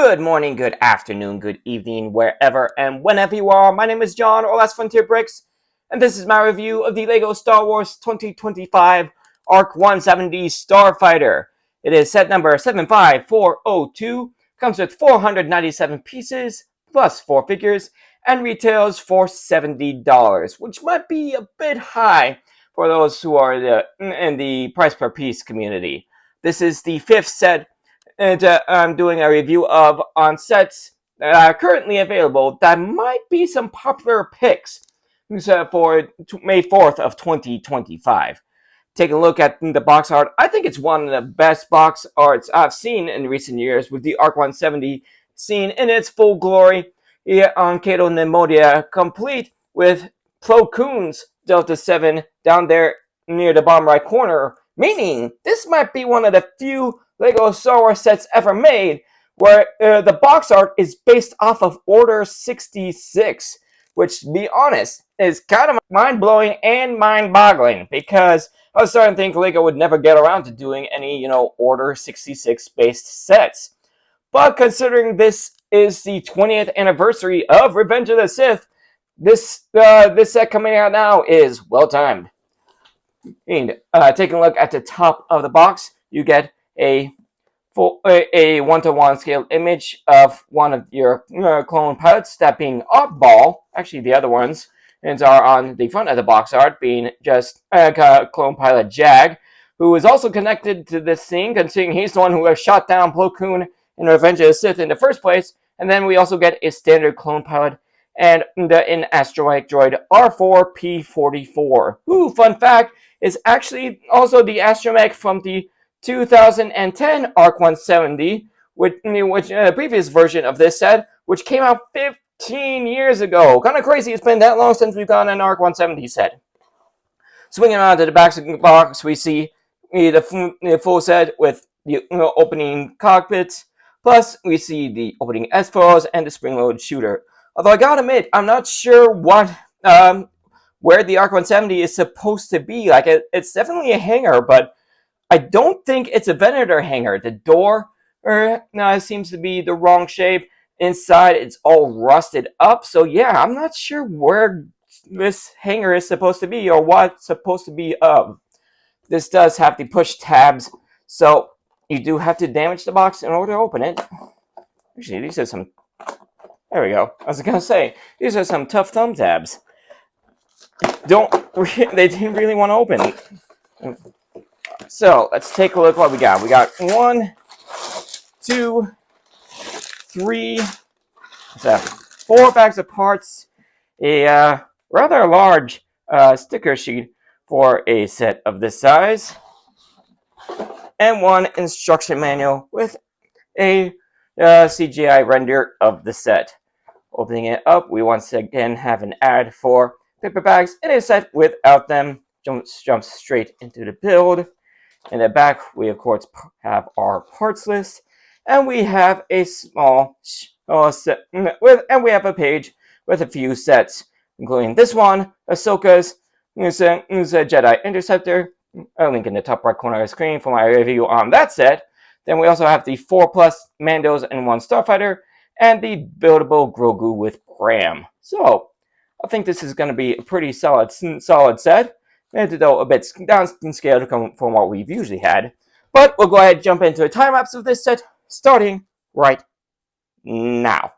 Good morning, good afternoon, good evening, wherever and whenever you are. My name is John, or Last Frontier Bricks, and this is my review of the LEGO Star Wars 2025 ARC-170 Starfighter. It is set number 75402, comes with 497 pieces, plus 4 figures, and retails for $70, which might be a bit high for those who are in the price per piece community. This is the 5th set and I'm doing a review of on sets that are currently available that might be some popular picks for May 4th of 2025. Take a look at the box art. I think it's one of the best box arts I've seen in recent years, with the ARC-170 seen in its full glory on Cato Nemodia, complete with Plo Koon's Delta 7 down there near the bottom right corner, meaning this might be one of the few LEGO Star Wars sets ever made where the box art is based off of Order 66, which, to be honest, is kind of mind-blowing and mind-boggling, because I was starting to think LEGO would never get around to doing any, Order 66 based sets. But considering this is the 20th anniversary of Revenge of the Sith, this set coming out now is well timed. And taking a look at the top of the box, you get a 1-to-1 scale image of one of your clone pilots, that being Oddball. Actually, the other ones are on the front of the box art, being just clone pilot Jag, who is also connected to this scene, considering he's the one who has shot down Plo Koon in Revenge of the Sith in the first place. And then we also get a standard clone pilot and an astromech droid R4P44, who, fun fact, is actually also the astromech from the 2010 ARC-170, which the previous version of this set, which came out 15 years ago. Kind of crazy it's been that long since we've gotten an ARC-170 set. Swinging around to the back of the box, we see the full set with the opening cockpits, plus we see the opening S-foils and the spring-loaded shooter. Although I gotta admit, I'm not sure where the ARC-170 is supposed to be. Like, it's definitely a hangar, but I don't think it's a Venator hangar. The door seems to be the wrong shape. Inside, it's all rusted up. So yeah, I'm not sure where this hangar is supposed to be, or what it's supposed to be of. This does have the push tabs, so you do have to damage the box in order to open it. Actually, these are some... There we go. I was going to say, these are some tough thumb tabs. They didn't really want to open. So, let's take a look what we got. We got 1, 2, 3, 4 bags of parts, a rather large sticker sheet for a set of this size, and 1 instruction manual with a CGI render of the set. Opening it up, we once again have an ad for paper bags in a set without them. Jumps straight into the build. In the back, we of course have our parts list, and we have a small set and we have a page with a few sets, including this one, Ahsoka's Jedi Interceptor. A link in the top right corner of the screen for my review on that set. Then we also have the 4+ Mandos and 1 Starfighter, and the buildable Grogu with Bram. So I think this is going to be a pretty solid set. Though a bit down in scale from what we've usually had. But we'll go ahead and jump into a time lapse of this set, starting right now.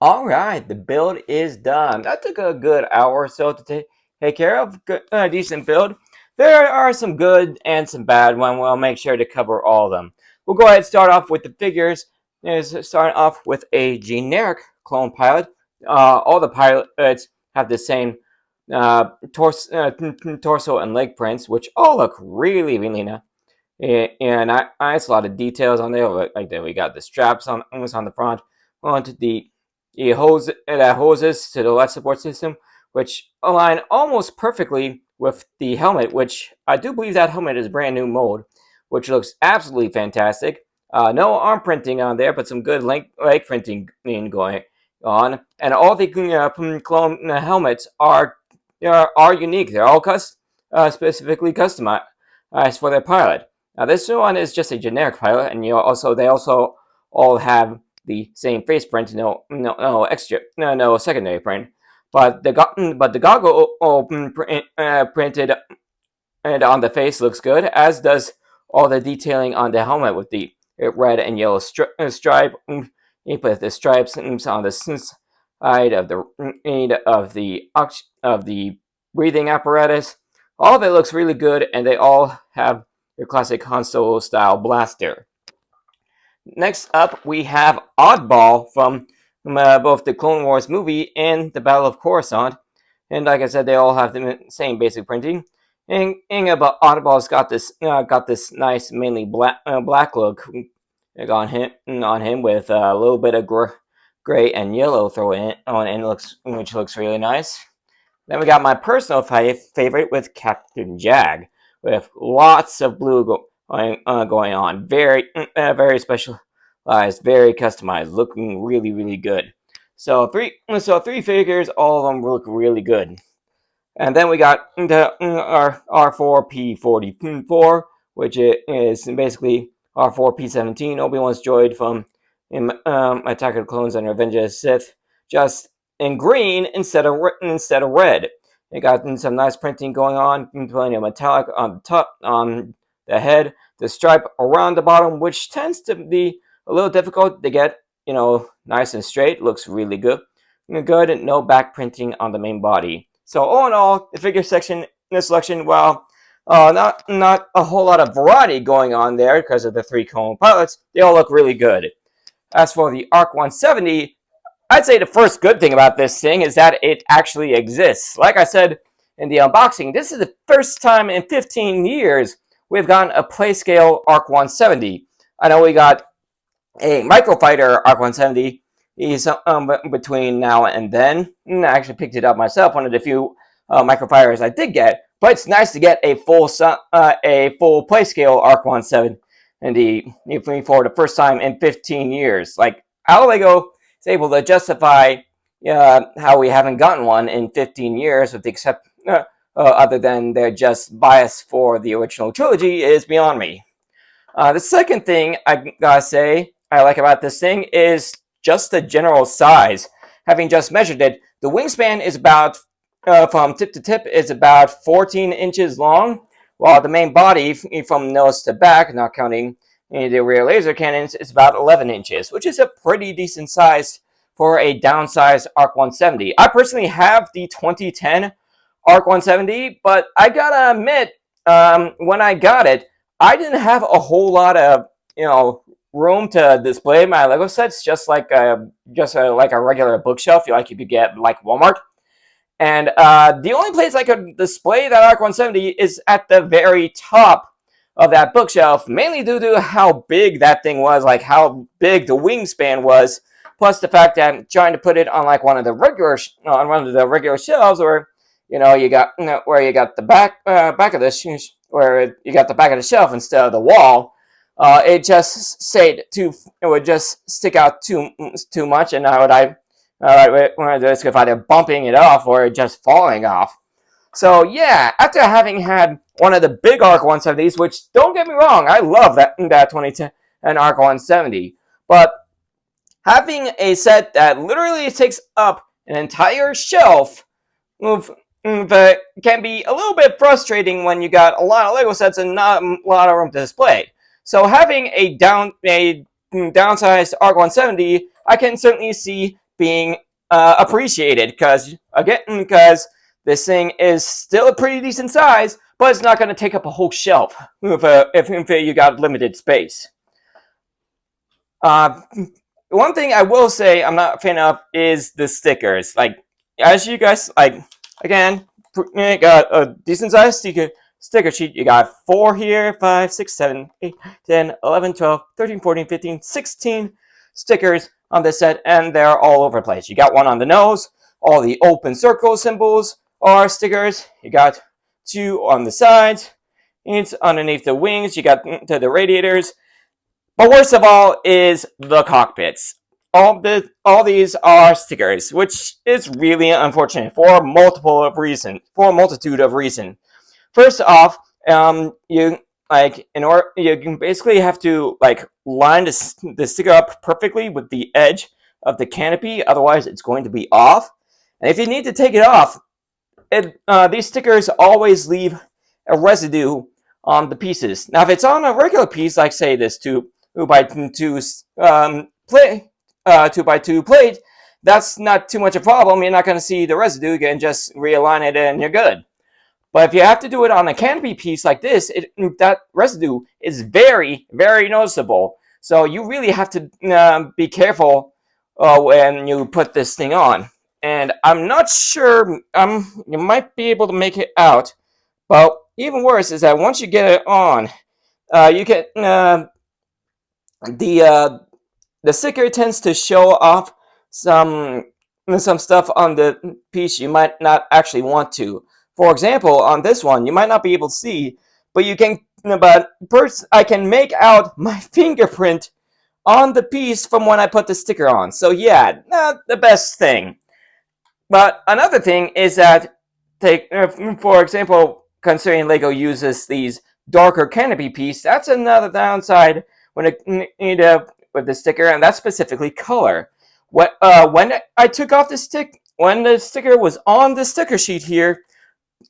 Alright, the build is done. That took a good hour or so to take care of. A decent build. There are some good and some bad ones. We'll make sure to cover all of them. We'll go ahead and start off with the figures. Starting off with a generic clone pilot. All the pilots have the same torso and leg prints, which all look really, really And nice, a lot of details on there. Like that, we got the straps on almost on the front, onto the hose that hoses to the left support system, which align almost perfectly with the helmet. Which I do believe that helmet is brand new mold, which looks absolutely fantastic. No arm printing on there, but some good leg printing going on. And all the clone helmets are unique. They're all specifically customized for their pilot. Now this one is just a generic pilot, and they also all have the same face print, no extra, no secondary print. But the goggle printed and on the face looks good, as does all the detailing on the helmet with the red and yellow stripe. You put the stripes on the side of the breathing apparatus. All of it looks really good, and they all have your classic Han Solo style blaster. Next up, we have Oddball from both the Clone Wars movie and the Battle of Coruscant. And like I said, they all have the same basic printing. And Oddball's got this nice, mainly black look on him with a little bit of gray and yellow thrown in, which looks really nice. Then we got my personal favorite with Captain Jag, with lots of blue going on. Very specialized, very customized, looking really, really good. So three figures, all of them look really good. And then we got our R4P44, which is basically R4P17, Obi-Wan's droid from Attack of the Clones and Revenge of the Sith, just in green instead of red. It got some nice printing going on, plenty of metallic on the top, on the head, the stripe around the bottom, which tends to be a little difficult to get, nice and straight. Looks really good. Good, no back printing on the main body. So all in all, the figure selection, while not a whole lot of variety going on there because of the three clone pilots, they all look really good. As for the ARC-170, I'd say the first good thing about this thing is that it actually exists. Like I said in the unboxing, this is the first time in 15 years we've gotten a play-scale ARC-170. I know we got a microfighter ARC-170 between now and then. I actually picked it up myself, one of the few microfighters I did get. But it's nice to get a full play-scale ARC-170 for the first time in 15 years. Like, how Lego is able to justify how we haven't gotten one in 15 years, with the except other than they're just biased for the original trilogy, is beyond me. The second thing I gotta say I like about this thing is just the general size. Having just measured it, the wingspan is about, from tip to tip, is about 14 inches long, while the main body, from nose to back, not counting the rear laser cannons, is about 11 inches, which is a pretty decent size for a downsized ARC-170. I personally have the 2010 ARC-170, but I gotta admit, when I got it, I didn't have a whole lot of, room to display my Lego sets, just like a regular bookshelf, like you could get like Walmart. And the only place I could display that ARC-170 is at the very top of that bookshelf, mainly due to how big that thing was, like how big the wingspan was, plus the fact that I'm trying to put it on like one of the regular shelves, where you got the back of the where you got the back of the shelf instead of the wall. It would just stick out too much, and I would risk of either bumping it off or just falling off. So yeah, after having had one of the big ARC-170s, which don't get me wrong, I love that 2010 ARC-170, but having a set that literally takes up an entire shelf can be a little bit frustrating when you got a lot of Lego sets and not a lot of room to display. So having a downsized ARC-170, I can certainly see being appreciated, because this thing is still a pretty decent size, but it's not going to take up a whole shelf if you got limited space. One thing I will say I'm not a fan of is the stickers. Like, as you guys, again, got a decent sized sticker sheet. You got 4 here, 5, 6, 7, 8, 10, 11, 12, 13, 14, 15, 16 stickers on this set, and they're all over the place. You got one on the nose. All the open circle symbols are stickers. You got 2 on the sides. It's underneath the wings. You got the radiators. But worst of all is the cockpits. All these are stickers, which is really unfortunate for a multitude of reasons. First off, you you basically have to line the sticker up perfectly with the edge of the canopy, otherwise it's going to be off. And if you need to take it off, these stickers always leave a residue on the pieces. Now, if it's on a regular piece, like say this 2x2 plate, 2x2 plate, that's not too much a problem. You're not going to see the residue. You can just realign it and you're good. But if you have to do it on a canopy piece like this, that residue is very, very noticeable. So you really have to be careful when you put this thing on. And I'm not sure, you might be able to make it out. But even worse is that once you get it on, you get the sticker tends to show off some stuff on the piece you might not actually want to. For example, on this one, you might not be able to see, but you can. But first, I can make out my fingerprint on the piece from when I put the sticker on. So yeah, not the best thing. But another thing is that, for example, considering LEGO uses these darker canopy piece, that's another downside when with the sticker, and that's specifically color. When I took off the when the sticker was on the sticker sheet here,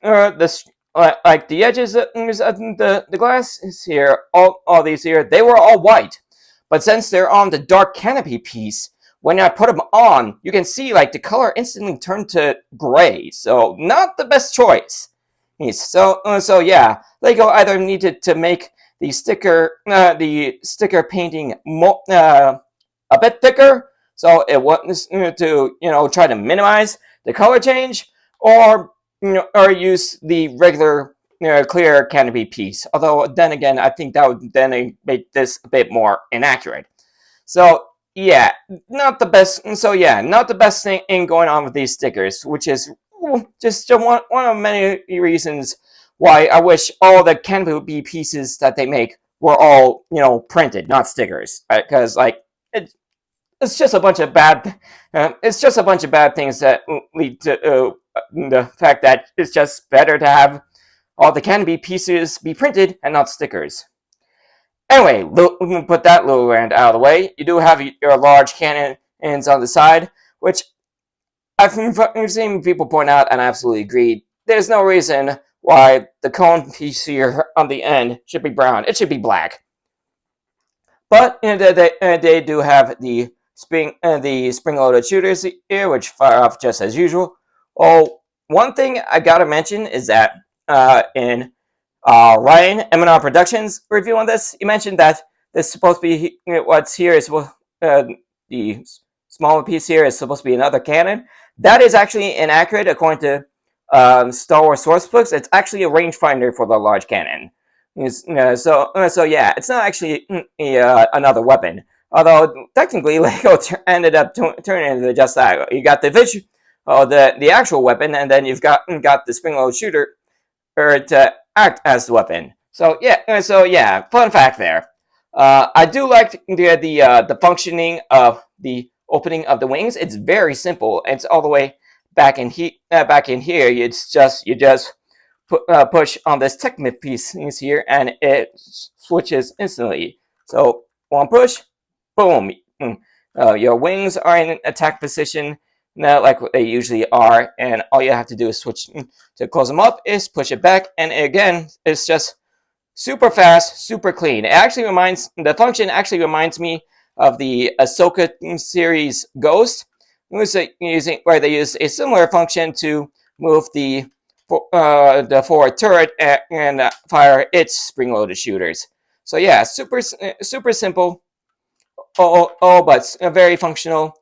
like the edges of the glass here, all these here, they were all white. But since they're on the dark canopy piece, when I put them on, you can see like the color instantly turned to gray. So not the best choice. So yeah, LEGO either needed to make the sticker painting a bit thicker, so it wants to try to minimize the color change, or use the regular clear canopy piece. Although then again, I think that would then make this a bit more inaccurate. So yeah, not the best. So yeah, not the best thing going on with these stickers, which is just one of many reasons why I wish all the canopy pieces that they make were all printed, not stickers, because it's just a bunch of bad things that lead to the fact that it's just better to have all the canopy pieces be printed and not stickers. Anyway, put that little rant out of the way. You do have your large cannons on the side, which I've seen people point out, and I absolutely agree. There's no reason why the cone piece here on the end should be brown. It should be black. But they do have the spring-loaded shooters here, which fire off just as usual. Oh, one thing I gotta mention is that in Ryan M&R Productions review on this, he mentioned that this is supposed to be what's here is the smaller piece here is supposed to be another cannon. That is actually inaccurate according to Star Wars sourcebooks. It's actually a rangefinder for the large cannon. So yeah, it's not actually another weapon. Although technically, LEGO ended up turning into just that. You got the the actual weapon, and then you've got the spring-loaded shooter to act as the weapon. So yeah, fun fact there. I do like the functioning of the opening of the wings. It's very simple. It's all the way back in here. You just push on this Technic piece here, and it switches instantly. So one push, boom. Your wings are in attack position now, like they usually are, and all you have to do is switch to close them up, is push it back, and again, it's just super fast, super clean. The function actually reminds me of the Ahsoka series Ghost, where they use a similar function to move the forward turret and fire its spring-loaded shooters. So yeah, super simple, but very functional.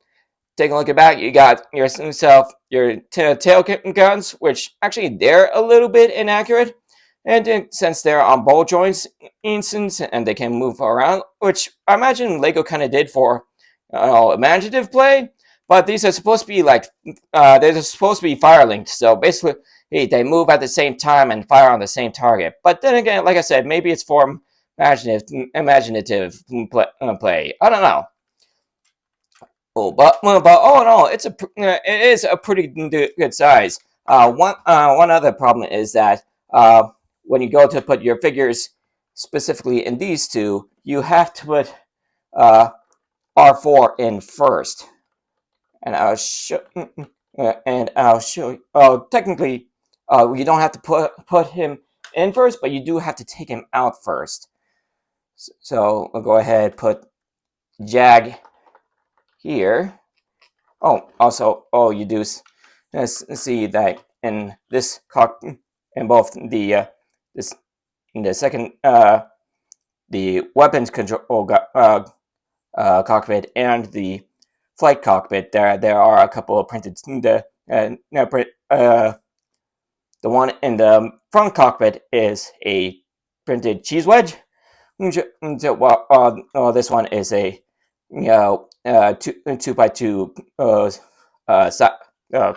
Take a look at back. You got yourself your tail guns, which actually they're a little bit inaccurate. And since they're on ball joints instance and they can move around, which I imagine Lego kind of did for imaginative play, but these are supposed to be like they're supposed to be fire linked. So basically, they move at the same time and fire on the same target. But then again, like I said, maybe it's for imaginative play. I don't know. Oh, but all in all, it is a pretty good size. One other problem is that when you go to put your figures specifically in these two, you have to put uh, R4 in first, and I'll show you. Oh, technically, you don't have to put him in first, but you do have to take him out first. So we'll go ahead and put Jag here. Oh, also, you do see that in this in both the this in the second the weapons control cockpit and the flight cockpit, there are a couple of printed the one in the front cockpit is a printed cheese wedge. This one is a two by two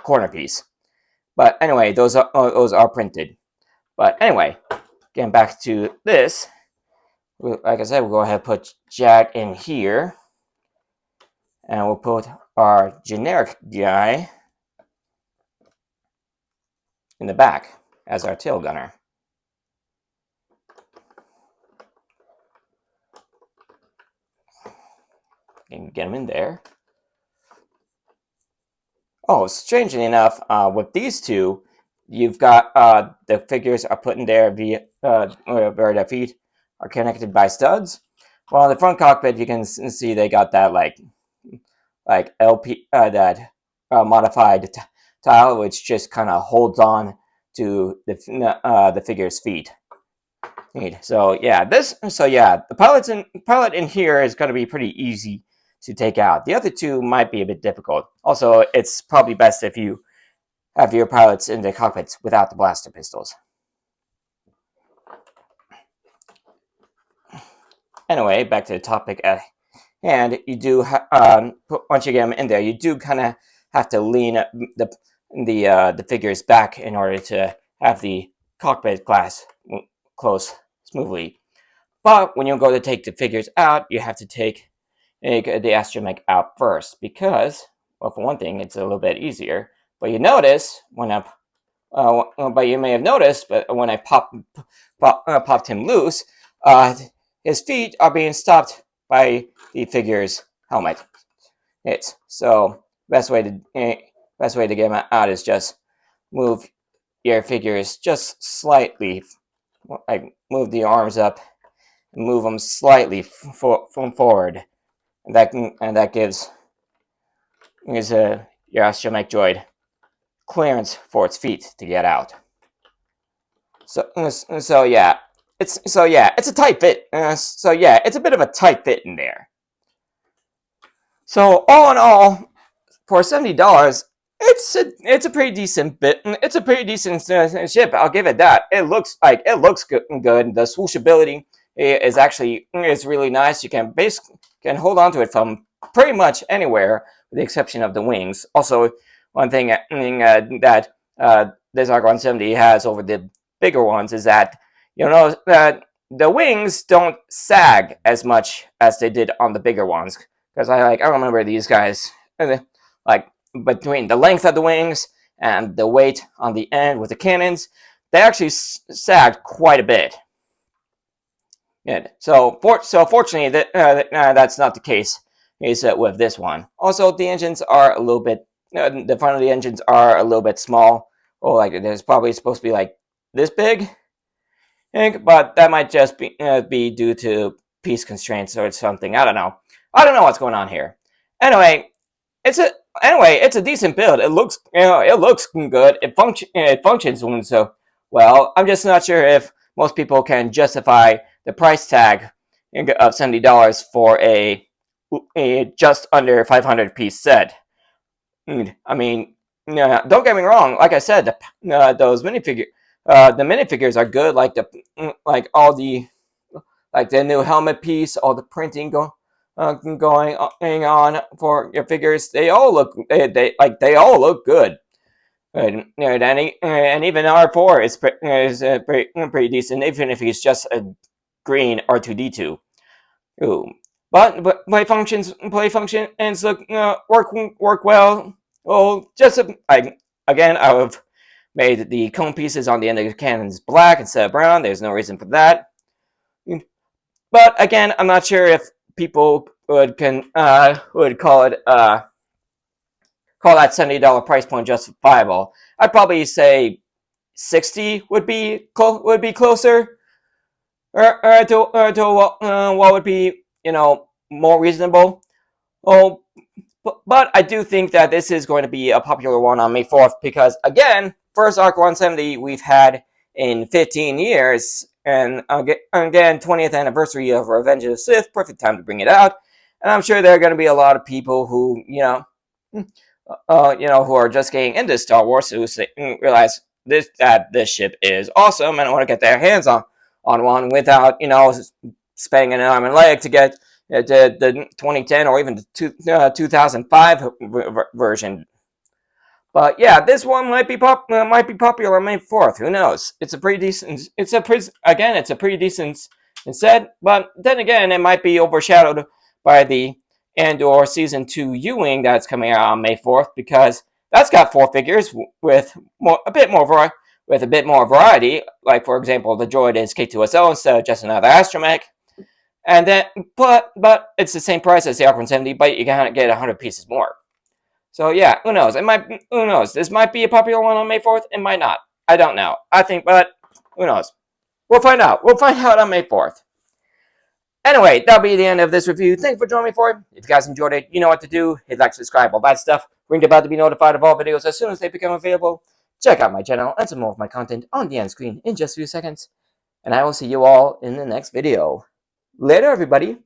corner piece. But anyway, those are printed. But anyway, getting back to this, like I said, we'll go ahead and put Jack in here, and we'll put our generic guy in the back as our tail gunner. And get him in there. Oh, strangely enough, with these two, you've got the figures are put in there via where their feet are connected by studs. Well, in the front cockpit, you can see they got that like LP that modified tile, which just kind of holds on to the figure's feet. So yeah, the pilot in here is going to be pretty easy to take out. The other two might be a bit difficult. Also, it's probably best if you have your pilots in the cockpits without the blaster pistols. Anyway, back to the topic at hand. You do once you get them in there, you do kind of have to lean the figures back in order to have the cockpit glass close smoothly. But when you go to take the figures out, you have to take the astromech out first because, well, for one thing, it's a little bit easier. But you notice when but you may have noticed, but when I popped him loose, his feet are being stopped by the figure's helmet. So best way to get him out is just move your figures just slightly, like move the arms up, and move them slightly from forward, and that gives your astromech droid clearance for its feet to get out. So yeah, it's a tight fit. So yeah, it's a bit of a tight fit in there. So all in all, for $70, it's a pretty decent bit. It's a pretty decent ship. I'll give it that. It looks good. The swooshability is really nice. You can hold on to it from pretty much anywhere, with the exception of the wings. Also, one thing that this ARC-170 has over the bigger ones is that that the wings don't sag as much as they did on the bigger ones. Because I remember these guys, like between the length of the wings and the weight on the end with the cannons, they actually sagged quite a bit. Yeah. So fortunately, that's not the case. With this one. Also, the engines are a little bit. The front of the engines are a little bit small. Or like there's probably supposed to be like this big. But that might just be due to piece constraints or something. I don't know what's going on here. Anyway, it's a decent build. It looks good. It functions so well. I'm just not sure if most people can justify the price tag of $70 for a just under 500 piece set. I mean, don't get me wrong. Like I said, those minifigure The minifigures are good, like all the new helmet piece, all the printing going on for your figures. They all look they all look good. And even R4 is pretty decent, even if he's just a green R2D2. Ooh. But play functions work well. Oh, again, I have made the cone pieces on the end of the cannons black instead of brown. There's no reason for that. But again, I'm not sure if people would call that $70 price point justifiable. I'd probably say 60 would be closer, to what would be more reasonable. Oh, but I do think that this is going to be a popular one on May 4th because, again, first ARC-170 we've had in 15 years, and again, 20th anniversary of Revenge of the Sith, perfect time to bring it out. And I'm sure there are going to be a lot of people who, who are just getting into Star Wars who realize that this ship is awesome and want to get their hands on one without, spending an arm and leg to get the 2010 or even the 2005 version. But yeah, this one might be popular on May 4th. Who knows? It's a pretty decent set, but then again, it might be overshadowed by the Andor Season 2 U-Wing that's coming out on May 4th, because that's got 4 figures with a bit more variety. Like, for example, the droid is K2SO instead of just another astromech. And then, but it's the same price as the ARC-170, but you can get 100 pieces more. So yeah, who knows? Who knows? This might be a popular one on May 4th. It might not. I don't know. But who knows? We'll find out. We'll find out on May 4th. Anyway, that'll be the end of this review. Thanks for joining me for it. If you guys enjoyed it, you know what to do. Hit like, subscribe, all that stuff. Ring the bell to be notified of all videos as soon as they become available. Check out my channel and some more of my content on the end screen in just a few seconds. And I will see you all in the next video. Later, everybody.